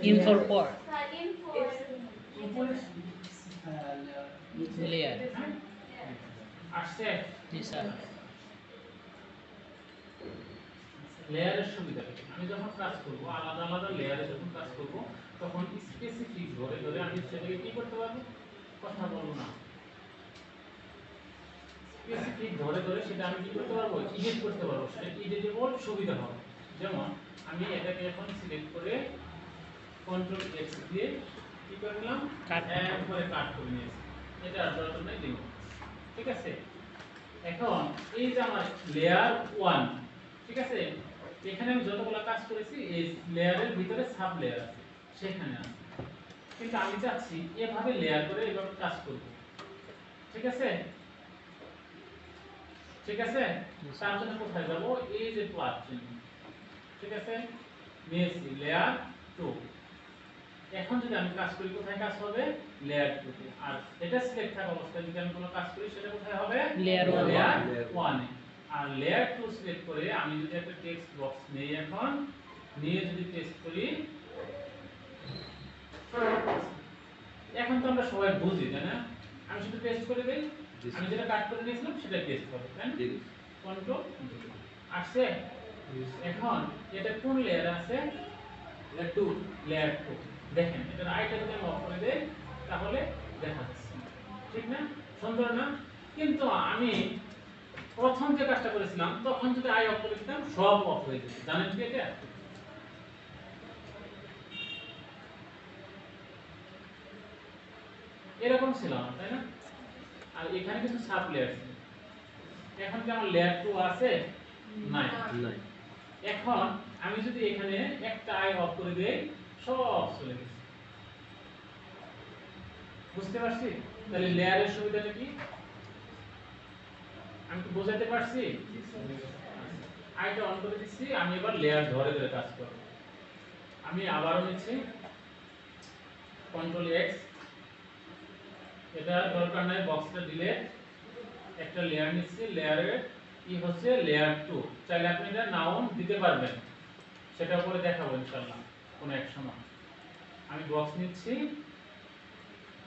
ইনফোর পর উপরে লেয়ার আসছে জি স্যার লেয়ারের সুবিধা কি? আমি যখন কাজ করব আলাদা আলাদা লেয়ারে যখন কাজ করব তখন স্পেসিফিক ধরে ধরে আমি সেটাকে কি করতে পারবো, কথা বলবো না, স্পেসিফিক ধরে ধরে সেটা আমি কি করতে পারবো, এডিট করতে পারবো, সেটা এডিটেবল সুবিধা হবে। যেমন আমি এটাকে এখন সিলেক্ট করে কন্ট্রোল এক্স দিয়ে কি করলাম, একবারে কাট করে নিয়েছি, এটা আর দরকার নাই দিব। ঠিক আছে, এখন এই যে আমার লেয়ার 1, ঠিক আছে, এখানে আমি যতগুলো কাজ করেছি এই লেয়ারের ভিতরে সাব লেয়ার আছে সেখানে আছে, কিন্তু আমি চাচ্ছি এভাবে লেয়ার করে এভাবে কাজ করব। ঠিক আছে, ঠিক আছে, তার জন্য কোথায় যাব, এই যে প্লাস চিহ্ন, ঠিক আছে, নিয়েছি লেয়ার 2। এখন যদি আমি কাজ করি কোথায় কাজ হবে, লেয়ার 2 তে। আর এটা সিলেক্ট থাকা অবস্থায় যদি আমি কোনো কাজ করি সেটা কোথায় হবে, লেয়ার 1 এ। আর লেয়ার 2 সিলেক্ট করে আমি যদি একটা টেক্সট বক্স নেই, এখন নিয়ে যদি টেক্সট করি, এখন তো আমরা সবাই বুঝি তাই না, আমি শুধু পেস্ট করে দেই, আমি যেটা কাট করে নিয়েছিলাম সেটা পেস্ট হবে, তাই না, কন্ট্রোল আসছে। এখন এটা কোন লেয়ার আছে, লেয়ার 2, লেয়ার 2। দেখেন এটা আইটা যদি আমি অফ করে দেই তাহলে দেখা যাচ্ছে, ঠিক না, সুন্দর না। কিন্তু আমি প্রথম যে কাজটা করেছিলাম তখন যদি আই অফ করে দিতাম সব অফ হয়ে যেত, জানেন কি এটা, এরকম ছিল না, তাই না। আর এখানে কিছু সাব লেয়ার ছিল, এখন কি আমার লেয়ার 2 আছে, নাই নাই। এখন আমি যদি এখানে একটা আই অফ করে দেই সব চলে গেছে, বুঝতে পারছি। তাহলে লেয়ারের সুবিধাটা কি, আমি কি বোঝাতে পারছি, আইটা অন করে দিচ্ছি, আমি এবার লেয়ার ধরে ধরে কাজ করব। আমি আবারও নিচ্ছি কন্ট্রোল এক্স, এটা দরকার নাই, বক্সটা ডিলিট, একটা লেয়ার নিচ্ছি, লেয়ারের কি হচ্ছে লেয়ার 2, চাইলে আপনি এটা নাউন দিতে পারবেন, সেটা উপরে দেখাবো ইনশাআল্লাহ কোন এক সময়। আমি বক্স নিচ্ছি,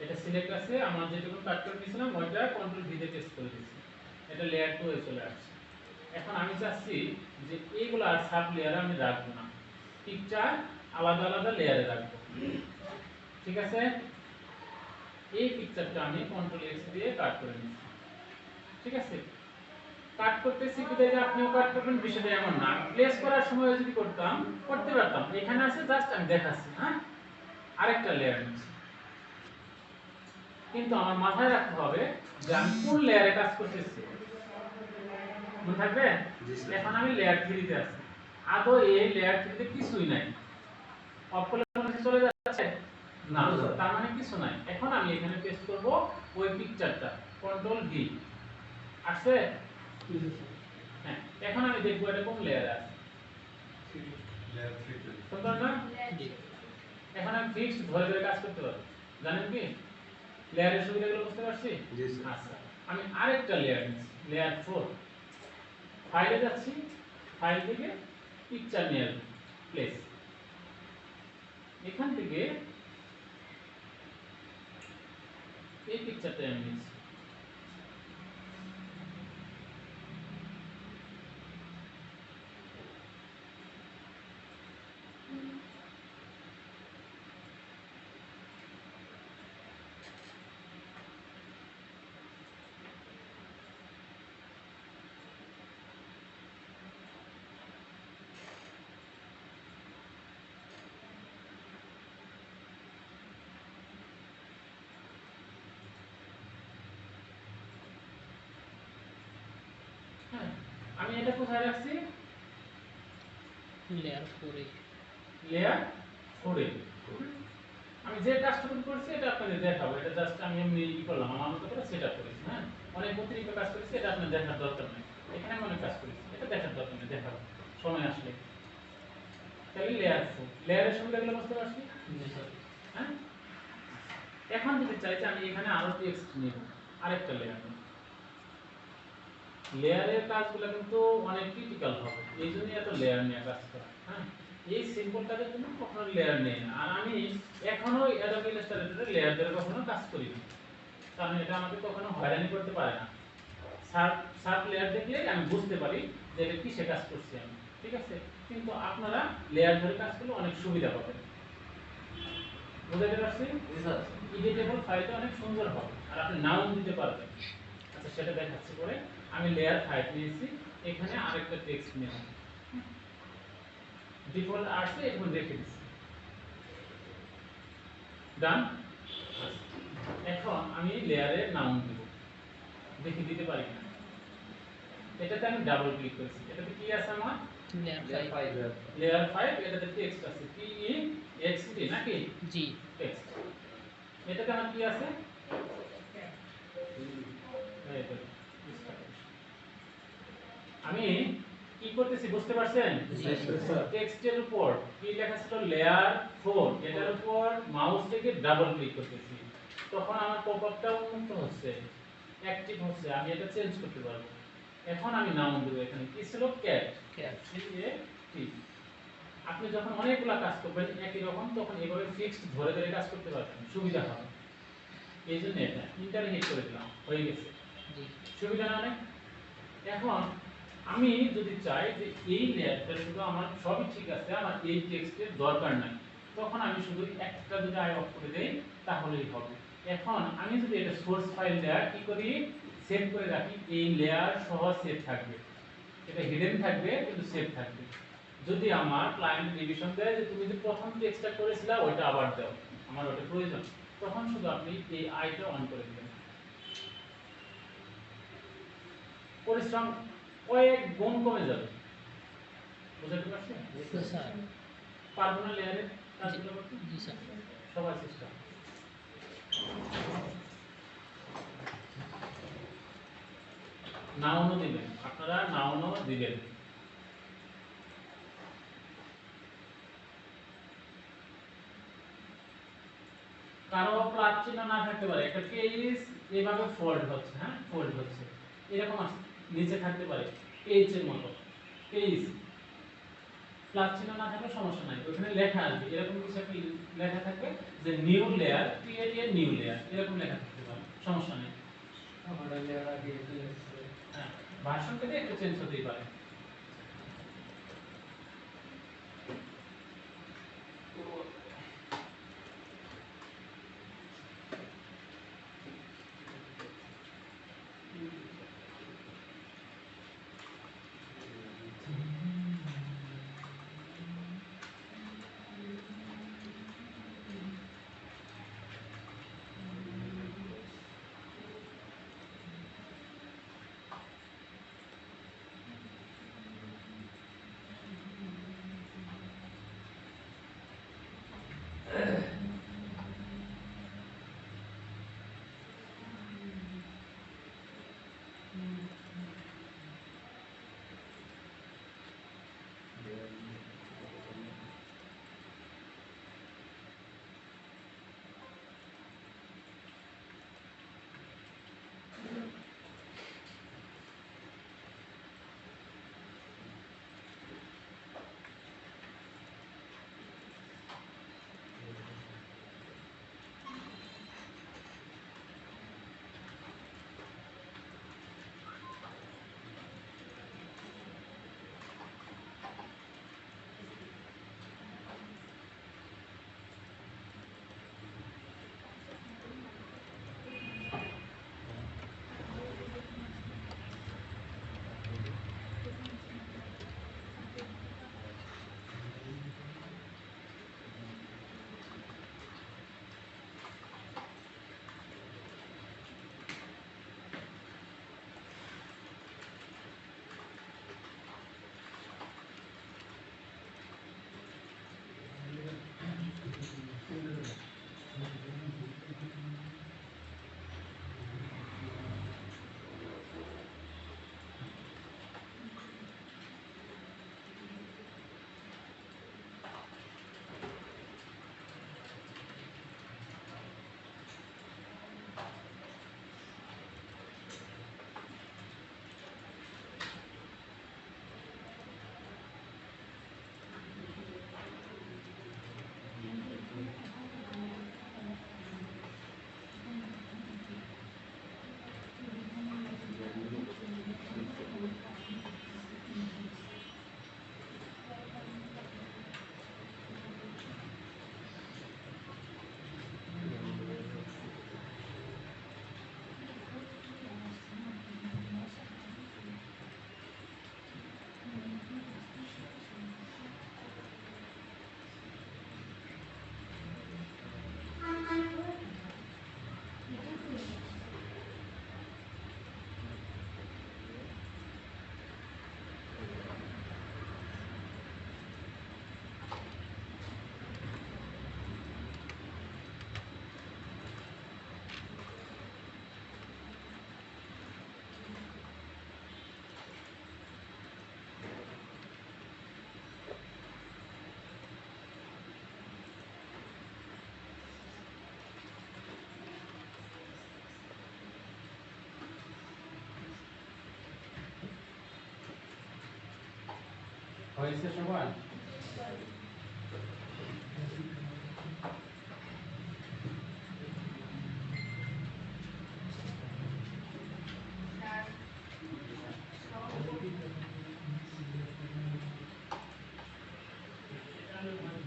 এটা সিলেক্ট আছে, আমার যেটুকু কাট করে দিয়েছিলাম ওইটা কন্ট্রোল ভি দিয়ে পেস্ট করে দিচ্ছি, এটা লেয়ার 2 এ চলে আসছে। এখন আমি চাচ্ছি যে এইগুলো আর সাব লেয়ারে আমি রাখবো না, পিকচার আলাদা আলাদা লেয়ারে রাখবো। ঠিক আছে, এই পিকচারটা আমি কন্ট্রোল এক্স দিয়ে কাট করে নিচ্ছি। ঠিক আছে, কাট করতেছি বিদায় যে আপনিও কাট করবেন বিষয়টা এমন না, প্লেস করার সময় যদি করতাম করতে পারতাম, এখানে আছে জাস্ট আমি দেখাচ্ছি, হ্যাঁ, আরেকটা লেয়ার নিচ্ছি, কিন্তু আমার মাথায় রাখতে হবে যে আমি কোন লেয়ারে কাজ করতেছি, মনে থাকবে। এখন আমি লেয়ার 3 তে আছি, আদৌ এই লেয়ার 3 তে কিছুই নাই, অফ করলে মনে চলে যাচ্ছে না, তার মানে কিছু নাই। এখন আমি এখানে পেস্ট করব ওই পিকচারটা, কন্ট্রোল ভি আসছে। হ্যাঁ, এখন আমি দেখব এটা কোন লেয়ারে আছে, লেয়ার 3 তে, সুন্দর না। এখন আমি ফিক্সড ধরে ধরে কাজ করতে পারবো, জানেন কি লেয়ারের সুবিধাগুলো বুঝতে পারছি। আচ্ছা, আমি আরেকটা লেয়ার নিচ্ছি, লেয়ার 4, ফাইলে যাচ্ছি, ফাইল থেকে পিকচার নিয়ে আসবো, প্লেস, এখান থেকে এই পিকচারটা আমি নিচ্ছি, হ্যাঁ, আমি এটা কোথায় রাখছি, লেয়ার 4 এ লেয়ার 4 এ। আমি যে কাজটুকু করেছি এটা আপনাদের দেখাবো, এটা জাস্ট আমি এমনি ই করলাম, আমার মতো করে সেটআপ করেছি। হ্যাঁ, অনেক অতিরিক্ত কাজ করেছি, এটা আপনাদের দেখার দরকার নেই, এখানে আমি অনেক কাজ করেছি, এটা দেখার দরকার নেই, দেখাবো সময় আসলে। তাহলে লেয়ার 4, লেয়ারের সুবিধাগুলো বুঝতে পারছি। হ্যাঁ, এখন যদি চাই যে আমি এখানে আরো টেক্সট নিব, আরেকটা লেয়ার নিব, লেয়ারের কাজগুলো কিন্তু অনেক ক্রিটিক্যাল হবে, এই জন্যই এত লেয়ার নিয়ে কাজ করা। হ্যাঁ, এই সিম্পল কাজের জন্য কখনো লেয়ার নেই না। আর আমি এখনো অ্যাডোব ইলাস্ট্রেটরে লেয়ার ধরে কখনো কাজ করি না, কারণ এটা আমাকে কখনো হয়রানি করতে পারে না। সার্ফ লেয়ার দেখলে আমি বুঝতে পারি যে এটা কিসে কাজ করছি আমি, ঠিক আছে? কিন্তু আপনারা লেয়ার ধরে কাজ করলে অনেক সুবিধা পাবেন। বুঝতে পারছি? এডিটেবল ফাইলটা অনেক সুন্দর হবে আর আপনি নাউন দিতে পারবেন। আচ্ছা, সেটা দেখাচ্ছি পরে। আমি লেয়ার 5 নিয়েছি, এখানে আরেকটা টেক্সট নেব, ডিফল্ট আসছে এখন রেখে দিচ্ছি, ডান। এখন আমি লেয়ারে নাউন দেব, দেখি দিতে পারি না। এটাতে আমি ডাবল ক্লিক করেছি, এটাতে কি আছে আমার লেয়ার 5, এটাতে টেক্সট আছে টি ই এক্স টি নাকি জি টেক্সট। এটাতে আমার কি আছে এইটা, আমি কি করতেছি বুঝতে পারছেন? টেক্সটের উপর কি লেখা ছিল লেয়ার 4, এটার উপর মাউস থেকে ডাবল ক্লিক করতেছি, তখন আমার পপআপটা উন্মুক্ত হচ্ছে, অ্যাক্টিভ হচ্ছে, আমি এটা চেঞ্জ করতে পারবো। এখন আমি নাউন দেব, এখানে কি ছিল ক্যাট, সি এ টি। আপনি যখন অনেকগুলা কাজ করবেন একই রকম, তখন এইভাবে ফিক্সড ধরে ধরে কাজ করতে পারবেন, সুবিধা হবে। এই জন্য এটা ইন্টার হিট করে দিলাম, হয়ে গেছে, সুবিধা না অনেক। এখন আমি যদি চাই যে এই লেয়ারটা শুধু আমার সবই ঠিক আছে, আমার এই টেক্সটের দরকার নাই, তখন আমি শুধু একটা দুটো আই অফ করে দেই, তাহলেই হবে। এখন আমি যদি এটা সোর্স ফাইল লেয়ার কি করি, সেভ করে রাখি, এই লেয়ার সহ সেভ থাকবে, এটা হিডেন থাকবে কিন্তু সেভ থাকবে। যদি আমার ক্লায়েন্ট রিভিশন দেয় যে তুমি যে প্রথম টেক্সটটা করেছিলা ওটা আবার দাও, আমার ওটা প্রয়োজন, তখন শুধু আপনি এই আইটা অন করে দিবেন। পরিশ্রম কয়েক গুণ কমে যাবে, বুঝতে পারছেন? স্যার পারবো না লেয়ারে কাজগুলো করতে? জি স্যার সবার চেষ্টা। নাউনও দিবেন, আপনারা নাউনও দিবেন। কারো প্লাস চিহ্ন না থাকতে পারে, একটা পেজ এইভাবে ফোল্ড হচ্ছে, হ্যাঁ ফোল্ড হচ্ছে, এরকম নিচে থাকতে পারে পেজ এর মতো, পেজ প্লাস চিহ্ন না থাকলে সমস্যা নাই, ওখানে লেখা আসবে এরকম কিছু একটা লেখা থাকবে যে new layer, create a new layer, এরকম লেখা থাকতে পারে, সমস্যা নেই। হ্যাঁ, ভার্সন থেকে একটু চেঞ্জ হতেই পারে। হয়েছে সবার?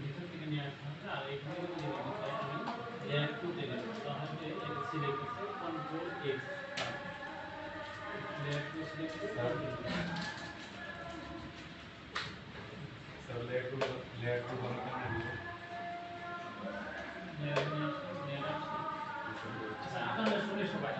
ভিতর থেকে নিয়ে আসতে হবে আর এখানে যদি আমি লেয়ার 2 তে নেব তাহলে এটা সিলেক্ট করতে কন্ট্রোল এক্স লেয়ার 2 সিলেক্ট করতে স্যার লেয়ার 2 বানাতে কেমন দিব? লেয়ার আসছে আচ্ছা আপনারা শুনে সবাই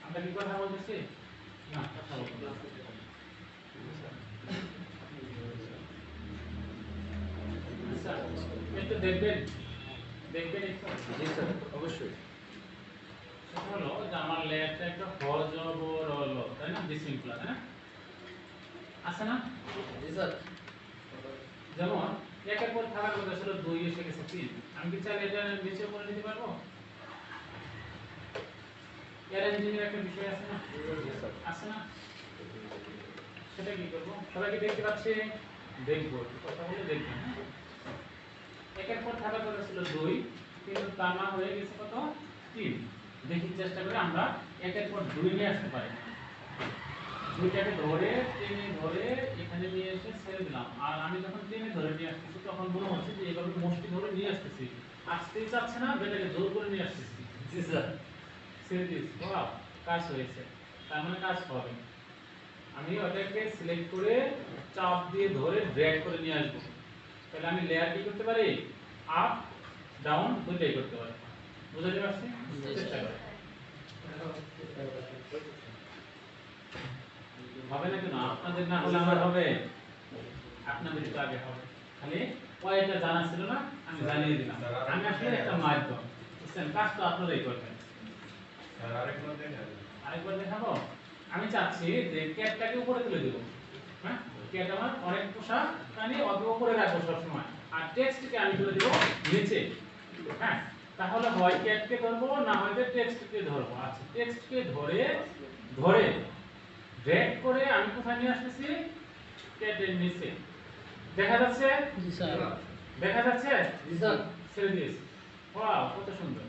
আমরা কি কথা বলতেছি না কথা বলতেছি একটু দেখবেন একটু জি স্যার অবশ্যই এটা হলো যে আমার লেয়ারটা একটা হজবরল, তাই না, বিশৃঙ্খলা, তাই না, আছে না? জি স্যার। যেমন একের পর থাকার কথা ছিল 2 এসে গেছে 3, আমি কি চাইলে এটা নিচে করে নিতে পারবো? অ্যারেঞ্জিং এর একটা বিষয় আছে না, আছে না? সেটা কি করব? সবাই কি দেখতে পাচ্ছে? দেখবো, কথা বলে দেখবেন। হ্যাঁ, একের পর থাকার কথা ছিল 2, কিন্তু তার না হয়ে গেছে কত? 3। দেখি চেষ্টা করে আমরা একের পর 2 নিয়ে আসতে পারি। 2টাকে ধরে টেনে ধরে এখানে নিয়ে এসে ছেড়ে দিলাম, আর আমি যখন টেনে ধরে নিয়ে আসতেছি তখন মনে হচ্ছে যে এইভাবে মুষ্টি ধরে নিয়ে আসতেছি, আসতেই চাচ্ছে না, যেটাকে জোর করে নিয়ে আসতেছি। জি স্যার। ছেড়ে দিয়েছি, বাহ, কাজ হয়েছে। তার মানে কাজ হবে। আমি ওটাকে সিলেক্ট করে চাপ দিয়ে ধরে ড্র্যাগ করে নিয়ে আসবো, তাহলে আমি লেয়ার কি করতে পারি? আপ ডাউন দুইটাই করতে পারি। বুঝতে পারছি? চেষ্টা করি। হবে না কেন? আপনাদের না হলে আমার হবে, আপনাদের তো আগে হবে। খালি ওইটা জানা ছিল না, আমি জানিয়ে দিলাম। আমি আসলে একটা মাধ্যম, বুঝছেন? কাজ তো আপনারাই করবেন। স্যার আরেকবার দেখান। আরেকবার দেখাবো। আমি চাচ্ছি যে ক্যাটটাকে উপরে তুলে দেব। হ্যাঁ, ক্যাট আমার অনেক পোষা প্রাণী, অত উপরে রাখবো সবসময়, আর টেক্সটকে আমি তুলে দেব নিচে। হ্যাঁ, তাহলে হয় ক্যাটকে ধরবো, না হয়তো টেক্সটকে ধরবো। আচ্ছা, টেক্সটকে ধরে ধরে ড্র্যাগ করে আমি কোথায় নিয়ে আসতেছি? ক্যাটের নিচে। দেখা যাচ্ছে? জি স্যার। দেখা যাচ্ছে? জি স্যার। ছেড়ে দিয়েছি। ওয়াও, কত সুন্দর।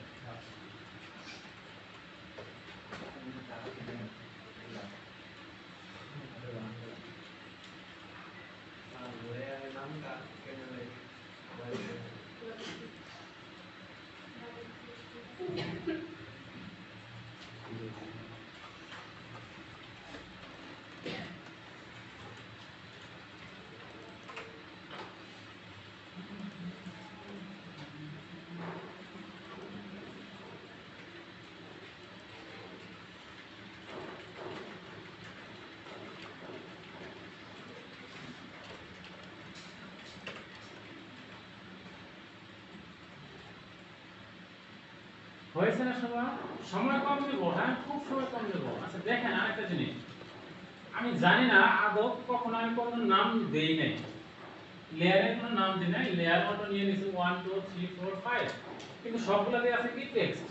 হয়েছে না সবার? সময় কম দেব, হ্যাঁ, খুব সময় কম দেব। আচ্ছা দেখেন আরেকটা জিনিস, আমি জানি না আদৌ কখনো আমি কোনো নাম দেই নাই, লেয়ারের কোনো নাম দিই নাই, লেয়ার মতো নিয়ে নিছি 1 2 3 4 5, কিন্তু সবগুলোতে আছে কি? টেক্সট।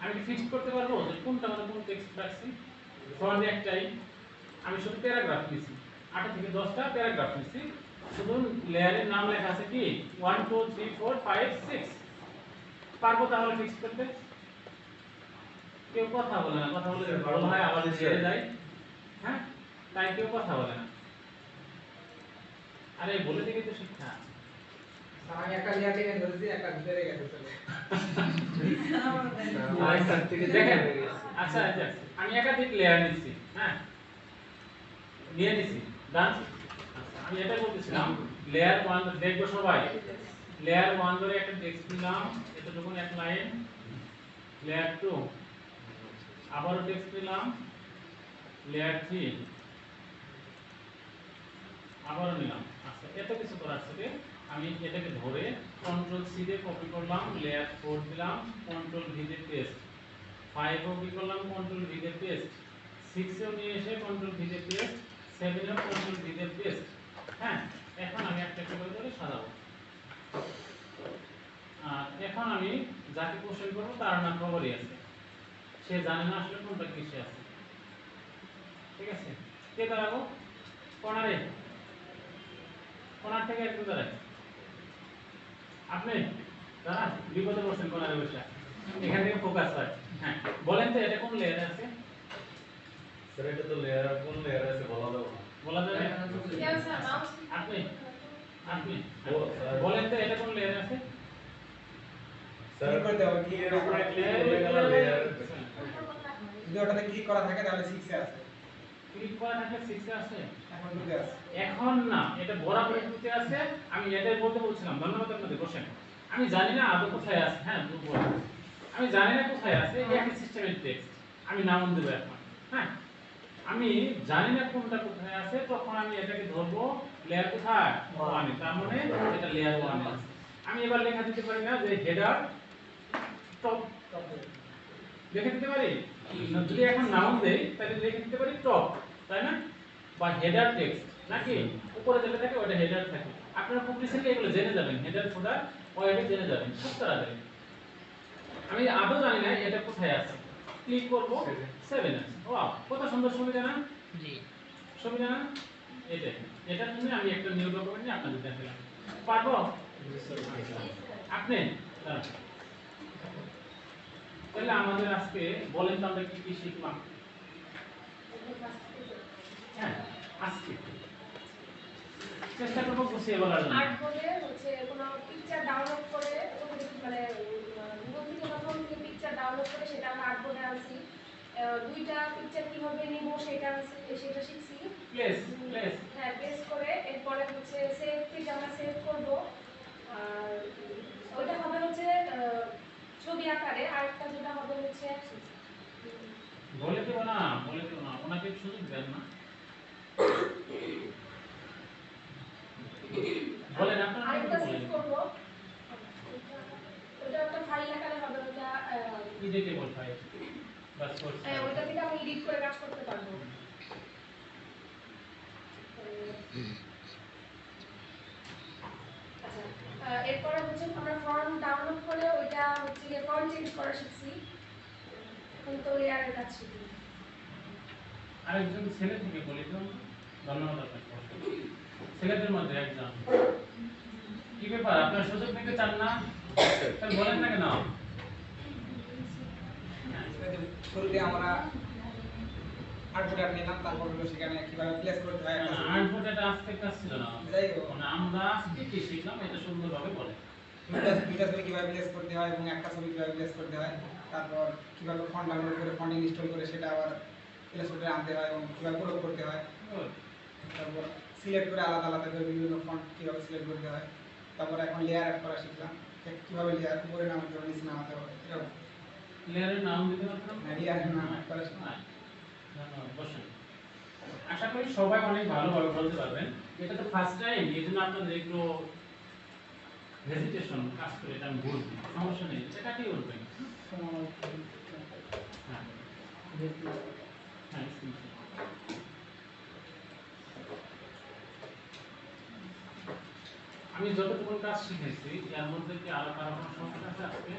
আমি কি ফিক্স করতে পারবো যে কোনটা মানে কোন টেক্সট রাখছি? ফন্ট একটাই, আমি শুধু প্যারাগ্রাফ নিছি, 8 থেকে 10টা প্যারাগ্রাফ নিছি, শুধু লেয়ারের নাম লেখা আছে কি 1 2 3 4 5 6। পারবো তাহলে ফিক্স করতে? কেউ কথা বলে না, কথা বলে বড় হয় আবার ছেড়ে যায়। হ্যাঁ, তাই কেউ কথা বলে না। আরে বলে দিকে তো শিক্ষা। আমি একটা লেয়ার থেকে ধরেছি, একটা ভিতরে গেছে চলে। দেখেন, আচ্ছা আচ্ছা, আমি একাধিক লেয়ার নিচ্ছি, হ্যাঁ, নিয়ে নিছি, ডান। আমি এটা বলতেছিলাম, লেয়ার 1 দেখবো সবাই। লেয়ার 1 ধরে একটা টেক্সট নিলাম, এতটুকু এক লাইন। লেয়ার 2 আবারও টেক্সট নিলাম। লেয়ার 3 আবারও নিলাম। আচ্ছা, এত কিছু করার থেকে আমি এটাকে ধরে কন্ট্রোল সি দিয়ে কপি করলাম, লেয়ার 4 দিলাম, কন্ট্রোল ভি দিয়ে পেস্ট, 5 ও কি করলাম, কন্ট্রোল ভি দিয়ে পেস্ট, 6 এও নিয়ে এসে কন্ট্রোল ভি দিয়ে পেস্ট, 7 এও কন্ট্রোল ভি দিয়ে পেস্ট। হ্যাঁ, এখন আমি একটা একটা করে সাজাবো। আর এখন আমি যাকে কোশ্চেন করবো তার নাম খবরই আছে, সে জানে না আসলে কোনটা কিসে আছে। ঠিক আছে, কে দাঁড়াবো? কর্নারে, কর্নার থেকে একটু দাঁড়ায়। আপনি দাঁড়ান, বিপদে পড়ছেন কর্নারে বসে, এখান থেকে ফোকাস হয়। হ্যাঁ, বলেন তো এটা কোন লেয়ারে আছে? স্যার এটা তো লেয়ার, কোন লেয়ার আছে বলা যাবে না। বলা যাবে? আপনি আপনি ও, স্যার। বলেন তো এটা কোন লেয়ারে আছে? স্যার কি করতে হবে? কি এর উপরে ক্লিক করলে গেল লেয়ার। যদি ওটাতে ক্লিক করা থাকে তাহলে 6 এ আছে। ক্লিক করা থাকলে 6 এ আছে। এখন 2 তে আছে। এখন না, এটা বরাবর টুতে আছে। আমি এটাই বলতে বলছিলাম, ধন্যবাদ আপনাদের, বসেন। আমি জানি না আদৌ কোথায় আছে, হ্যাঁ দুর্বল, আমি জানি না কোথায় আছে, এই একই সিস্টেমের টেক্সট আমি নাউন দেব এখন। হ্যাঁ, আমি জানি না কোনটা কোথায় আছে, তখন আমি এটাকে ধরবো লেয়ার কোথায় 1 এ, তার মানে এটা লেয়ার 1 এ আছে। আমি এবার লেখা দিতে পারি না যে হেডার টপ লিখে দিতে পারি যদি এখন নাউন দেই তাহলে লিখে দিতে পারি টপ, তাই না? বা হেডার টেক্সট, নাকি উপরে যেটা থাকে ওটা হেডার থাকে। আপনারা খুব রিসেন্টলি এগুলো জেনে যাবেন, হেডার ফুটার ওয়াইডে জেনে যাবেন খুব তাড়াতাড়ি। আমি আদৌ জানি না এটা কোথায় আছে, ক্লিক করব 7 আছে। ওয়াও, কত সুন্দর সুবিধা না? জি। সুবিধা না? এটার জন্য আমি একটা নিউ ডকুমেন্ট নিয়ে আপনাদের দেখালাম। পারবো? আপনি দাঁড়ান। তাহলে আমাদের আজকে বলেন তো আমরা কি কি শিখলাম? হ্যাঁ, আজকে চেষ্টা করবো গুছিয়ে বলার জন্য। আর্ট বোর্ডে হচ্ছে কোনো পিকচার ডাউনলোড করে মানে গুগল থেকে প্রথম যে পিকচার ডাউনলোড করে সেটা আমরা আর্ট বোর্ডে আনছি। দুইটা পিকচার কিভাবে নিব সেটা শিখছি। প্লেস হ্যাঁ, প্লেস করে এরপরে হচ্ছে সেভ থেকে আমরা সেভ করব। আর ওইটা হবে হচ্ছে ছবি আকারে, আরেকটা যেটা হবে হচ্ছে বলে দেব না, ওনাকে সুযোগ দেন না। বলেন আপনারা আরেকটা বলেন। সেভ করব। ওটা একটা ফাইল আকারে হবে, ওটা এডিটেবল ফাইল বাস করছি। ওইটা থেকে আমি এডিট করে কাজ করতে পারবো। আচ্ছা, এরপরে হচ্ছে আমরা ফর্ম ডাউনলোড করে ওইটা হচ্ছে ফর্ম চেঞ্জ করা শিখছি। এখন তো লেয়ারের কাজ শিখি। আরেকজন ছেলে থেকে বলি তো, ধন্যবাদ আপনাকে। ছেলেদের মধ্যে একজন কি ব্যাপার, আপনার সুযোগ নিতে চান না? তাহলে বলেন না কেন? শুরুতে আমরা আর্টবোর্ড নিলাম, তারপর হলো সেখানে কিভাবে প্লেস করতে হয় একটা ছবি। আর্টবোর্ড এটা আজকের কাজ ছিল না, যাই হোক, মানে আমরা আজকে কি শিখলাম এটা সুন্দরভাবে বলে। দুইটা ছবি কিভাবে প্লেস করতে হয় এবং একটা ছবি কিভাবে প্লেস করতে হয়, তারপর কিভাবে ফন্ট ডাউনলোড করে ফন্ট ইনস্টল করে সেটা আবার প্লেস করে আনতে হয় এবং কিভাবে প্রয়োগ করতে হয়, তারপর সিলেক্ট করে আলাদা আলাদা করে বিভিন্ন ফন্ট কিভাবে সিলেক্ট করতে হয়, তারপর এখন লেয়ার অ্যাড করা শিখলাম, কিভাবে লেয়ার উপরে নামাতে হবে নিচে নামাতে হবে, এরকম লেয়ারের নাম দিতে পারতাম। লেয়ারের নাম অ্যাড করা শিখলাম। ধন্যবাদ, বসেন। আশা করি সবাই অনেক ভালোভাবে বলতে পারবেন। এটা তো ফার্স্ট টাইম, এই জন্য আপনাদের একটু হেজিটেশন কাজ করে, এটা আমি বুঝি, সমস্যা নেই, এটা কাটিয়ে উঠবেন। হ্যাঁ হ্যাঁ, আমি যতটুকু কাজ শিখেছি এর মধ্যে কি আরো কারো কোনো সমস্যা আছে আজকে?